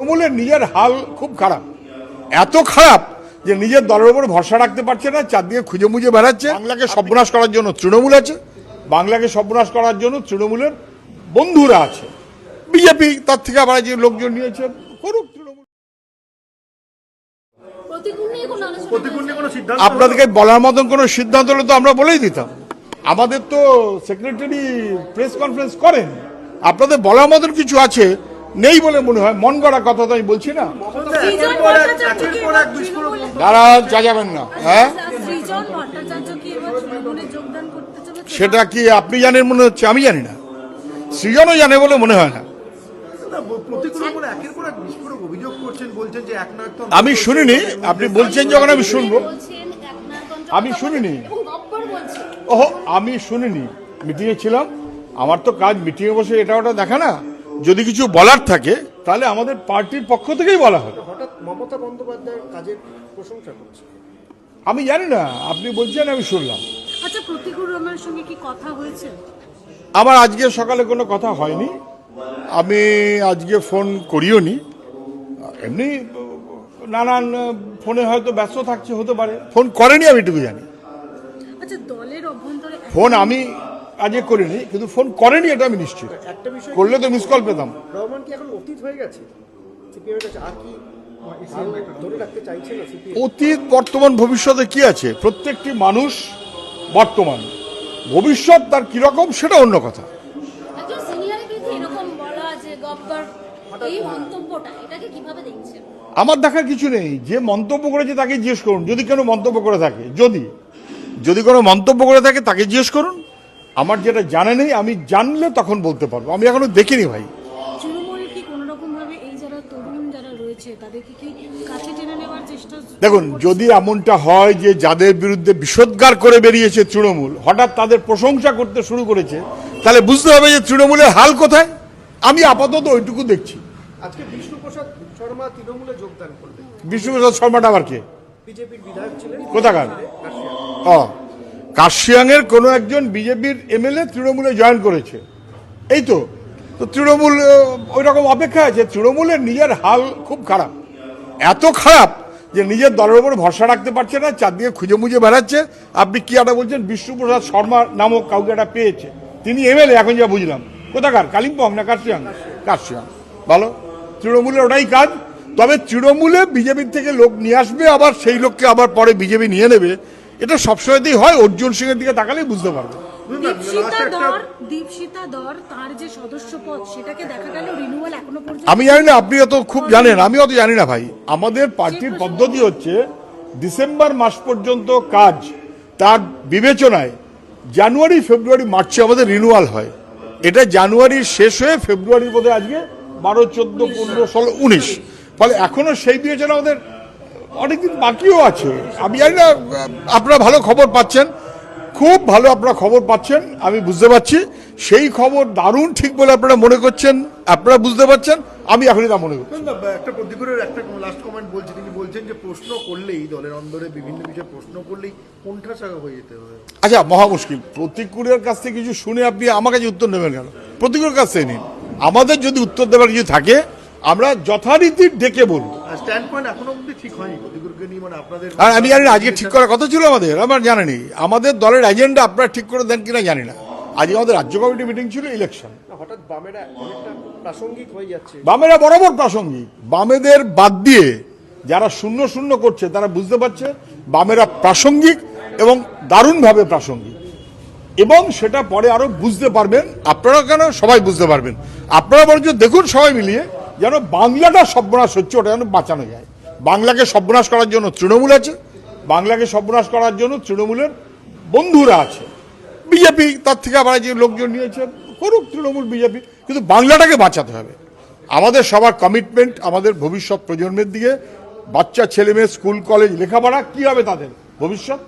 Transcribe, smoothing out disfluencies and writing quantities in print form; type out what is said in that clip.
তৃণমূলের নিজের হাল খুব খারাপ, এত খারাপ যে নিজের দলের উপর ভরসা রাখতে পারছে না, চারদিকে খুঁজে মুজে বেড়াচ্ছে। বাংলাকে সর্বনাশ করার জন্য তৃণমূল আছে, বাংলাকে সর্বনাশ করার জন্য তৃণমূলের বন্ধুরা আছে। বিজেপি তার থেকে আবার যে লোকজন নিয়েছে করুক। তৃণমূল আপনাদেরকে বলার মতন কোনো সিদ্ধান্ত হলে তো আমরা বলেই দিতাম। আমাদের তো সেক্রেটারি প্রেস কনফারেন্স করেন, আপনাদের বলার মতন কিছু আছে নেই বলে মনে হয়। মন গড়া কথা তো আমি বলছি না, যারা যা যাবেন না। হ্যাঁ, সেটা কি আপনি জানেন মনে হচ্ছে? আমি জানি না, সৃজনও জানে বলে মনে হয় না। আমি শুনিনি, আপনি বলছেন যখন আমি শুনবো। আমি শুনিনি, ওহো আমি শুনিনি, মিটিংয়ে ছিলাম। আমার তো কাজ মিটিংয়ে বসে এটা ওটা দেখা না। যদি কিছু বলার থাকে তাহলে আমাদের পার্টির পক্ষ থেকেই বলা হয়। হঠাৎ মমতা বন্দ্যোপাধ্যায়ের কাজের প্রশংসা করছে, আমি জানি না, আপনি বলছেন আমি শুনলাম। আচ্ছা, প্রতিকুর রহমানের সঙ্গে কি কথা হয়েছে? আমার আজকে সকালে কোনো কথা হয়নি, আমি আজকে ফোন করিও নি। এমনি নানান ফোনে হয়তো ব্যস্ত থাকছে, হতে পারে। ফোন করেনি আমি এটুকু জানি। আচ্ছা, দলের অভ্যন্তরে ফোন আমি আজকে করিনি, কিন্তু ফোন করেনি এটা আমি নিশ্চিত। একটা বিষয়, করলে তো মিস কল পেতাম। রহমান কি এখন অতীত হয়ে গেছে সিপিএম এর কাছে? আর কি ধরে রাখতে চাইছে না সিপিএম? অতীত, বর্তমান, ভবিষ্যতে কি আছে? প্রত্যেকটি মানুষ বর্তমান, ভবিষ্যৎ তার কিরকম সেটা অন্য কথা। একজন সিনিয়রের বিরুদ্ধে এরকম বলা যে গব্বর, এই মন্তব্যটা এটাকে কিভাবে দেখছেন? আমার দেখার কিছু নেই, যে মন্তব্য করেছে তাকে জিজ্ঞেস করুন। যদি কেন মন্তব্য করে থাকে, যদি কোনো মন্তব্য করে থাকে তাকে জিজ্ঞেস করুন। আমার যেটা জানা নেই, আমি জানলে তখন বলতে পারবো। আমি এখনো দেখিনি ভাই। তৃণমূলের কি কোনো রকম ভাবে এই যারা তরুণ যারা রয়েছে তাদেরকে কি কাছে টেনে নেওয়ার চেষ্টা? দেখুন, যদি এমনটা হয় যে যাদের বিরুদ্ধে বিষোদ্গার করে বেরিয়েছে তৃণমূল হঠাৎ তাদের প্রশংসা করতে শুরু করেছে, তাহলে বুঝতে হবে যে তৃণমূলের হাল কোথায়। আমি আপাতত ওইটুকু দেখছি। আজকে বিষ্ণুপ্রসাদ শর্মা তৃণমূলে যোগদান করলেন। বিষ্ণুপ্রসাদ শর্মাটা আবার কে? বিজেপির বিধায়ক ছিলেন। কোথাকার? কার্শিয়াংয়ের কোনো একজন বিজেপির এমএলএ তৃণমূলে জয়েন করেছে, এই তো। তো তৃণমূল ওই রকম অপেক্ষা আছে। তৃণমূলের নিজের হাল খুব খারাপ, এত খারাপ যে নিজের দলের উপর ভরসা রাখতে পারছে না, চারদিকে খুঁজে মুজে বেড়াচ্ছে। আপনি কি একটা বলছেন? বিষ্ণুপ্রসাদ শর্মা নামক কাউকে একটা পেয়েছে, তিনি এমএলএ এখন যা বুঝলাম। কোথাকার? কালিম্পং না কার্শিয়াং? কার্শিয়াং। ভালো, তৃণমূলের ওটাই কাজ। তবে তৃণমূলে বিজেপির থেকে লোক নিয়ে আসবে, আবার সেই লোককে আবার পরে বিজেপি নিয়ে নেবে, এটা সবসময়তেই হয়। অর্জুন সিং এর দিকে তাকালেই বুঝতে পারবে। দীপশিতা দর তার যে সদস্য পদ সেটাকে দেখা গেল রিনিউয়াল এখনো পর্যন্ত। আমি জানি না, আপনি অত খুব জানেন, আমি অত জানি না ভাই। আমাদের পার্টির পদ্ধতি হচ্ছে ডিসেম্বর মাস পর্যন্ত কাজ, তার বিবেচনায় জানুয়ারি, ফেব্রুয়ারি, মার্চে আমাদের রিনিউয়াল হয়। এটা জানুয়ারির শেষ হয়ে ফেব্রুয়ারির মধ্যে আজকে 12, 14, 15, 16, 19, ফলে এখনো সেই বিবেচনা আমাদের অনেকদিন বাকিও আছে। আমি জানি না, আপনারা ভালো খবর পাচ্ছেন, খুব ভালো আপনারা খবর পাচ্ছেন, আমি বুঝতে পারছি। সেই খবর দারুণ ঠিক বলে আপনারা মনে করছেন, আপনারা বুঝতে পারছেন, আমি এখনই তা মনে করছি। একটা প্রতিকুরের একটা লাস্ট কমেন্ট বলছে, তিনি বলছেন যে প্রশ্ন করলেই দলের অন্দরে বিভিন্ন বিষয়ে প্রশ্ন করলেই কোণঠাসা হয়ে যেতে হবে। আচ্ছা, মহা মুশকিল। প্রতিকুরের কাছ থেকে কিছু শুনে আপনি আমার কাছে উত্তর নেবেন কেন? প্রতিকুরের কাছ থেকে নিন। আমাদের যদি উত্তর দেওয়ার কিছু থাকে আমরা যথারীতি ডেকে বলবো। স্ট্যান্ড পয়েন্ট এখনো অবধি ঠিক হয়নি প্রতিকুরকে নিয়ে, মানে আপনাদের। আর আমি জানি না আজকে ঠিক করার কথা ছিল আমাদের, আমার জানা নেই। আমাদের দলের এজেন্ডা আপনারা ঠিক করে দেন কিনা জানি না। আজকে আমাদের রাজ্য কমিটি মিটিং ছিল, ইলেকশন। হঠাৎ বামেরা অনেকটা প্রাসঙ্গিক হয়ে যাচ্ছে। বামেরা বরাবর প্রাসঙ্গিক। বামেদের বাদ দিয়ে যারা শূন্য শূন্য করছে তারা বুঝতে পারছে বামেরা প্রাসঙ্গিক এবং দারুণভাবে প্রাসঙ্গিক, এবং সেটা পরে আরো বুঝতে পারবেন আপনারা, কেন সবাই বুঝতে পারবেন। আপনারা বরঞ্চ দেখুন সবাই মিলিয়ে যেন বাংলাটা সর্বনাশ হচ্ছে ওটা যেন বাঁচানো যায়। বাংলাকে সর্বনাশ করার জন্য তৃণমূল আছে, বাংলাকে সর্বনাশ করার জন্য তৃণমূলের বন্ধুরা আছে। বিজেপি তার থেকে আবার যে লোকজন নিয়েছে করুক, তৃণমূল, বিজেপি, কিন্তু বাংলাটাকে বাঁচাতে হবে। আমাদের সবার কমিটমেন্ট আমাদের ভবিষ্যৎ প্রজন্মের দিকে। বাচ্চা ছেলে মেয়ে স্কুল কলেজ লেখাপড়া, কি হবে তাদের ভবিষ্যৎ?